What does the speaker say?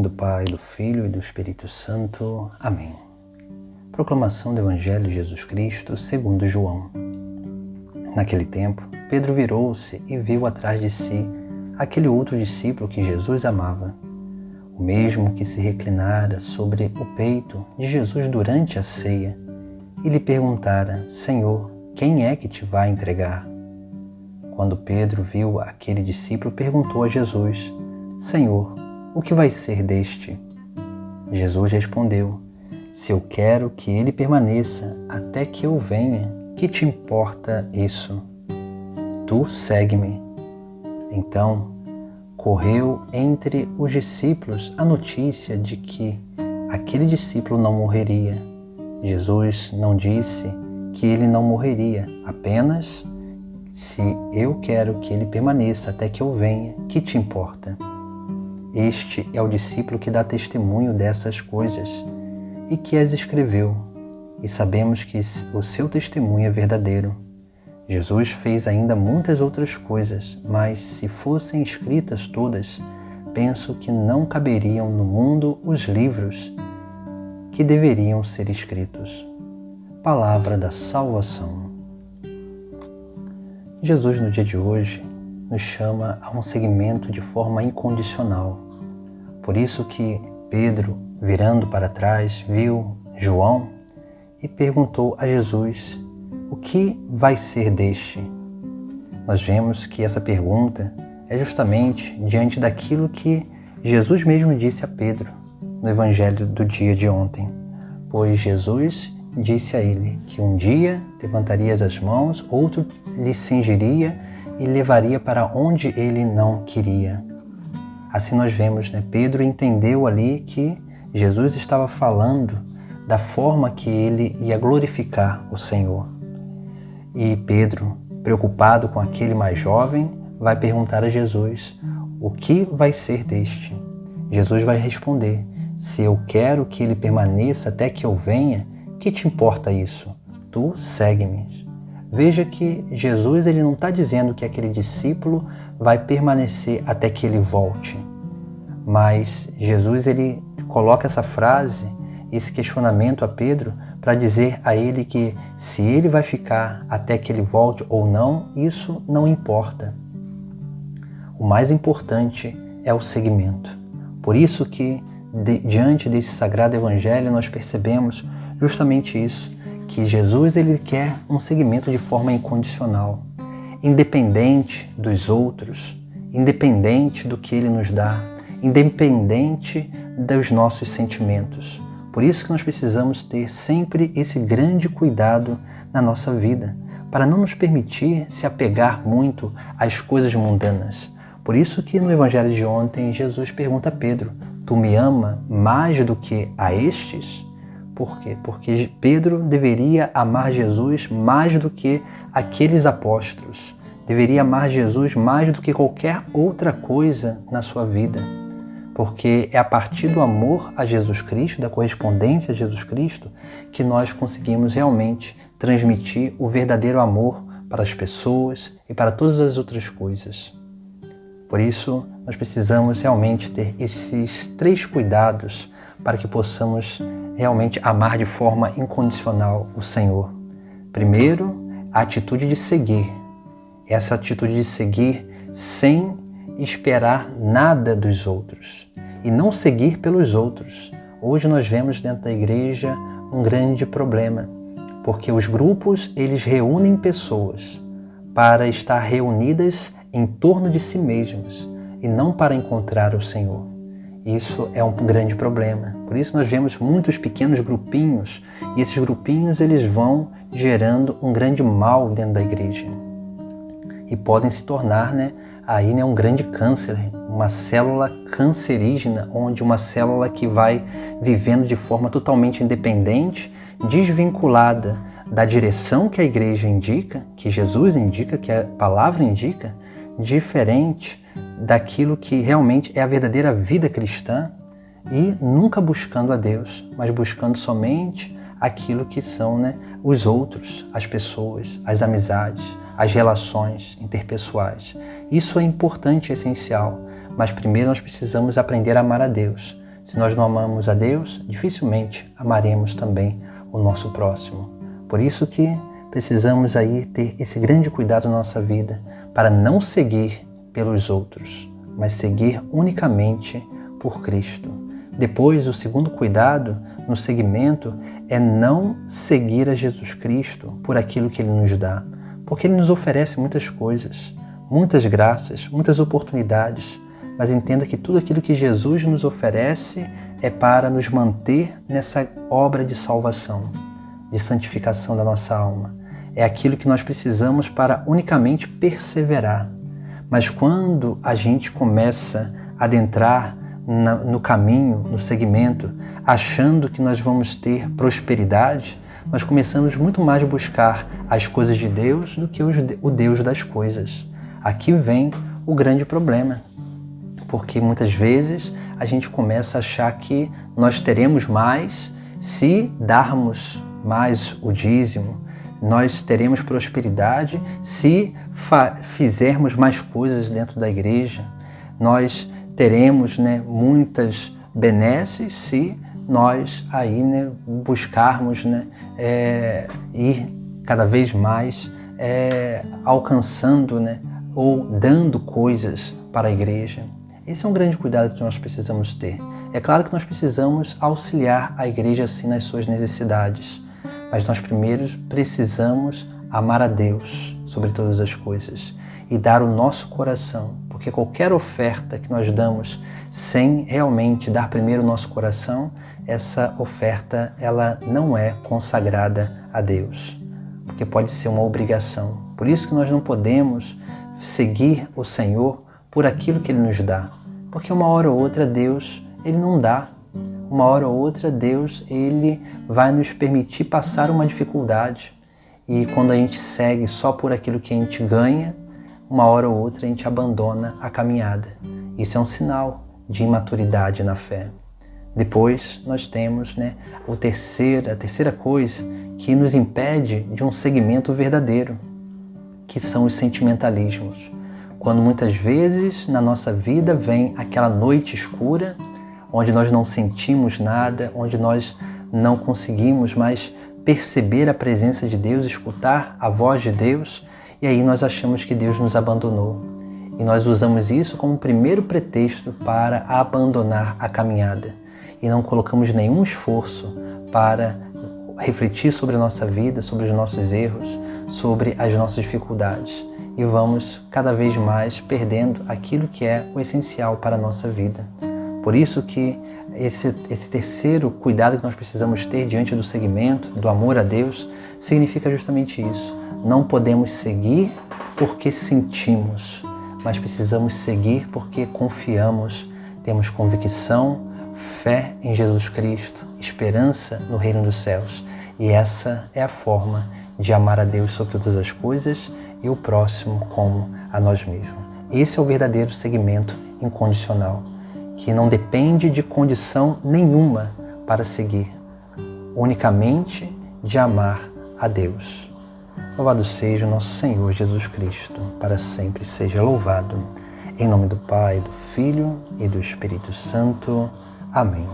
nome do Pai, do Filho e do Espírito Santo. Amém. Proclamação do Evangelho de Jesus Cristo segundo João. Naquele tempo, Pedro virou-se e viu atrás de si aquele outro discípulo que Jesus amava, o mesmo que se reclinara sobre o peito de Jesus durante a ceia, e lhe perguntara: Senhor, quem é que te vai entregar? Quando Pedro viu aquele discípulo, perguntou a Jesus: Senhor, o que vai ser deste? Jesus respondeu: Se eu quero que ele permaneça até que eu venha, que te importa isso? Tu segue-me. Então, correu entre os discípulos a notícia de que aquele discípulo não morreria. Jesus não disse que ele não morreria, apenas: se eu quero que ele permaneça até que eu venha, que te importa? Este é o discípulo que dá testemunho dessas coisas e que as escreveu, e sabemos que o seu testemunho é verdadeiro. Jesus fez ainda muitas outras coisas, mas se fossem escritas todas, penso que não caberiam no mundo os livros que deveriam ser escritos. Palavra da salvação. Jesus, no dia de hoje, nos chama a um seguimento de forma incondicional. Por isso que Pedro, virando para trás, viu João e perguntou a Jesus: o que vai ser deste? Nós vemos que essa pergunta é justamente diante daquilo que Jesus mesmo disse a Pedro no Evangelho do dia de ontem. Pois Jesus disse a ele que um dia levantarias as mãos, outro lhe cingiria e levaria para onde ele não queria. Assim nós vemos, Pedro entendeu ali que Jesus estava falando da forma que ele ia glorificar o Senhor. E Pedro, preocupado com aquele mais jovem, vai perguntar a Jesus: o que vai ser deste? Jesus vai responder: se eu quero que ele permaneça até que eu venha, que te importa isso? Tu segue-me. Veja que Jesus ele não está dizendo que aquele discípulo vai permanecer até que ele volte. Mas Jesus ele coloca essa frase, esse questionamento a Pedro, para dizer a ele que se ele vai ficar até que ele volte ou não, isso não importa. O mais importante é o seguimento. Por isso que, diante desse sagrado evangelho, nós percebemos justamente isso, que Jesus ele quer um seguimento de forma incondicional, independente dos outros, independente do que ele nos dá, independente dos nossos sentimentos. Por isso que nós precisamos ter sempre esse grande cuidado na nossa vida, para não nos permitir se apegar muito às coisas mundanas. Por isso que no Evangelho de ontem Jesus pergunta a Pedro: tu me ama mais do que a estes? Por quê? Porque Pedro deveria amar Jesus mais do que aqueles apóstolos. Deveria amar Jesus mais do que qualquer outra coisa na sua vida. Porque é a partir do amor a Jesus Cristo, da correspondência a Jesus Cristo, que nós conseguimos realmente transmitir o verdadeiro amor para as pessoas e para todas as outras coisas. Por isso, nós precisamos realmente ter esses 3 cuidados para que possamos realmente amar de forma incondicional o Senhor. Primeiro, a atitude de seguir. Essa atitude de seguir sem esperar nada dos outros. E não seguir pelos outros. Hoje nós vemos dentro da igreja um grande problema, porque os grupos eles reúnem pessoas para estar reunidas em torno de si mesmas e não para encontrar o Senhor. Isso é um grande problema. Por isso nós vemos muitos pequenos grupinhos e esses grupinhos eles vão gerando um grande mal dentro da igreja e podem se tornar um grande câncer, uma célula cancerígena, onde uma célula que vai vivendo de forma totalmente independente, desvinculada da direção que a igreja indica, que Jesus indica, que a palavra indica, diferente daquilo que realmente é a verdadeira vida cristã e nunca buscando a Deus, mas buscando somente aquilo que são os outros, as pessoas, as amizades, as relações interpessoais. Isso é importante e essencial, mas primeiro nós precisamos aprender a amar a Deus. Se nós não amamos a Deus, dificilmente amaremos também o nosso próximo. Por isso que precisamos aí ter esse grande cuidado na nossa vida para não seguir pelos outros, mas seguir unicamente por Cristo. Depois, o segundo cuidado no seguimento é não seguir a Jesus Cristo por aquilo que Ele nos dá, porque Ele nos oferece muitas coisas, muitas graças, muitas oportunidades, mas entenda que tudo aquilo que Jesus nos oferece é para nos manter nessa obra de salvação, de santificação da nossa alma. É aquilo que nós precisamos para unicamente perseverar. Mas quando a gente começa a adentrar no caminho, no segmento, achando que nós vamos ter prosperidade, nós começamos muito mais a buscar as coisas de Deus do que o Deus das coisas. Aqui vem o grande problema, porque muitas vezes a gente começa a achar que nós teremos mais se darmos mais o dízimo, nós teremos prosperidade se fizermos mais coisas dentro da igreja, nós teremos muitas benesses se nós aí buscarmos ir cada vez mais alcançando ou dando coisas para a igreja. Esse é um grande cuidado que nós precisamos ter. É claro que nós precisamos auxiliar a igreja assim nas suas necessidades, mas nós primeiro precisamos amar a Deus sobre todas as coisas e dar o nosso coração, porque qualquer oferta que nós damos sem realmente dar primeiro o nosso coração, essa oferta ela não é consagrada a Deus, porque pode ser uma obrigação. Por isso que nós não podemos seguir o Senhor por aquilo que Ele nos dá, porque uma hora ou outra Deus Ele não dá. Uma hora ou outra Deus Ele vai nos permitir passar uma dificuldade. E quando a gente segue só por aquilo que a gente ganha, uma hora ou outra a gente abandona a caminhada. Isso é um sinal de imaturidade na fé. Depois nós temos a terceira coisa que nos impede de um segmento verdadeiro, que são os sentimentalismos. Quando muitas vezes na nossa vida vem aquela noite escura, onde nós não sentimos nada, onde nós não conseguimos mais perceber a presença de Deus, escutar a voz de Deus, e aí nós achamos que Deus nos abandonou. E nós usamos isso como primeiro pretexto para abandonar a caminhada. E não colocamos nenhum esforço para refletir sobre a nossa vida, sobre os nossos erros, sobre as nossas dificuldades. E vamos cada vez mais perdendo aquilo que é o essencial para a nossa vida. Por isso que esse terceiro cuidado que nós precisamos ter diante do segmento, do amor a Deus, significa justamente isso. Não podemos seguir porque sentimos, mas precisamos seguir porque confiamos, temos convicção, fé em Jesus Cristo, esperança no reino dos céus. E essa é a forma de amar a Deus sobre todas as coisas e o próximo como a nós mesmos. Esse é o verdadeiro segmento incondicional, que não depende de condição nenhuma para seguir, unicamente de amar a Deus. Louvado seja o nosso Senhor Jesus Cristo, para sempre seja louvado. Em nome do Pai, do Filho e do Espírito Santo. Amém.